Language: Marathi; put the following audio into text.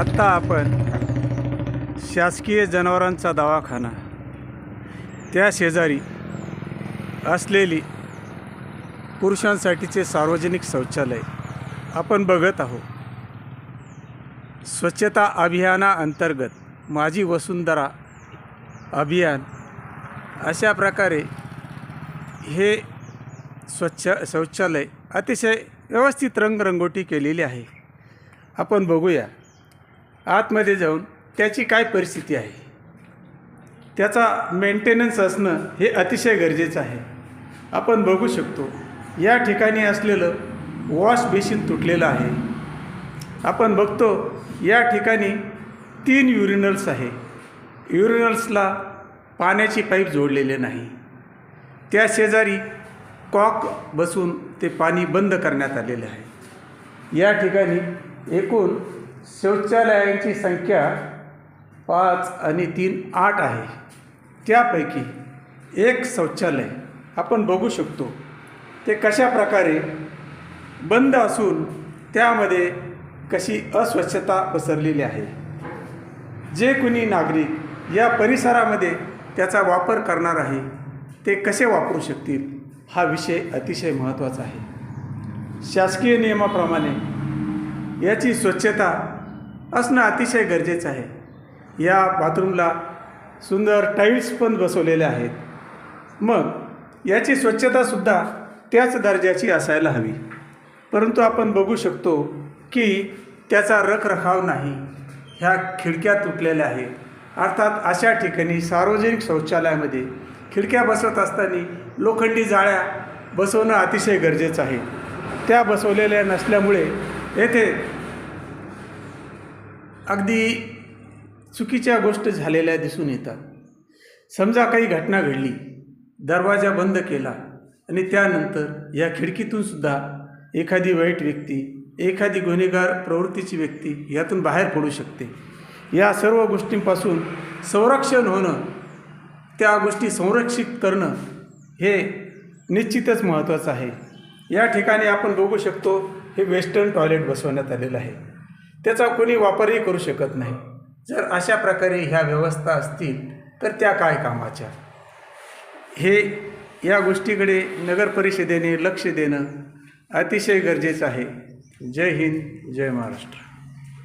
आत्ता आपण शासकीय जनावरांचा दवाखाना त्या शेजारी असलेली पुरुषांसाठीचे सार्वजनिक शौचालय आपण बघत आहोत. स्वच्छता अभियानाअंतर्गत माझी वसुंधरा अभियान अशा प्रकारे हे शौचालय अतिशय व्यवस्थित रंगरंगोटी केलेली आहे. आपण बघूया आतमध्ये जाऊन त्याची काय परिस्थिती आहे. त्याचा मेंटेनन्स असणं हे अतिशय गरजेचं आहे. आपण बघू शकतो या ठिकाणी असलेलं वॉश बेसिन तुटलेलं आहे. आपण बघतो या ठिकाणी 3 युरिनल्स आहे. युरिनल्सला पाण्याची पाईप जोडलेले नाही. त्या शेजारी कॉक बसून ते पाणी बंद करण्यात आलेले आहे. या ठिकाणी एकूण शौचालयांची संख्या 5 आणि 3 8 आहे. त्यापैकी एक शौचालय आपण बघू शकतो ते कशा प्रकारे बंद असून त्यामध्ये कशी अस्वच्छता पसरलेली आहे. जे कोणी नागरिक या परिसरामध्ये त्याचा वापर करणार आहे ते कसे वापरू शकतील हा विषय अतिशय महत्त्वाचा आहे. शासकीय नियमाप्रमाणे याची स्वच्छता असणं अतिशय गरजेचं आहे. या बाथरूमला सुंदर टाईल्स पण बसवलेले आहेत. मग याची स्वच्छतासुद्धा त्याच दर्जाची असायला हवी. परंतु आपण बघू शकतो की त्याचा रखरखाव नाही. ह्या खिडक्या तुटलेल्या आहेत. अर्थात अशा ठिकाणी सार्वजनिक शौचालयामध्ये खिडक्या बसवत असताना लोखंडी जाळ्या बसवणं अतिशय गरजेचं आहे. त्या बसवलेल्या नसल्यामुळे येथे अगदी चुकीच्या गोष्टी झालेल्या दिसून येतात. समजा काही घटना घडली, दरवाजा बंद केला आणि त्यानंतर या खिडकीतूनसुद्धा एखादी वाईट व्यक्ती, एखादी गुन्हेगार प्रवृत्तीची व्यक्ती यातून बाहेर पडू शकते. या सर्व गोष्टींपासून संरक्षण होणं, त्या गोष्टी संरक्षित करणं हे निश्चितच महत्त्वाचं आहे. या ठिकाणी आपण बघू शकतो हे वेस्टर्न टॉयलेट बसवण्यात आलेलं आहे. त्याचा कोणी वापरही करू शकत नाही. जर अशा प्रकारे ह्या व्यवस्था असतील तर त्या काय कामाच्या. हे या गोष्टीकडे नगर परिषदेने लक्ष देणं अतिशय गरजेचं आहे. जय हिंद, जय महाराष्ट्र.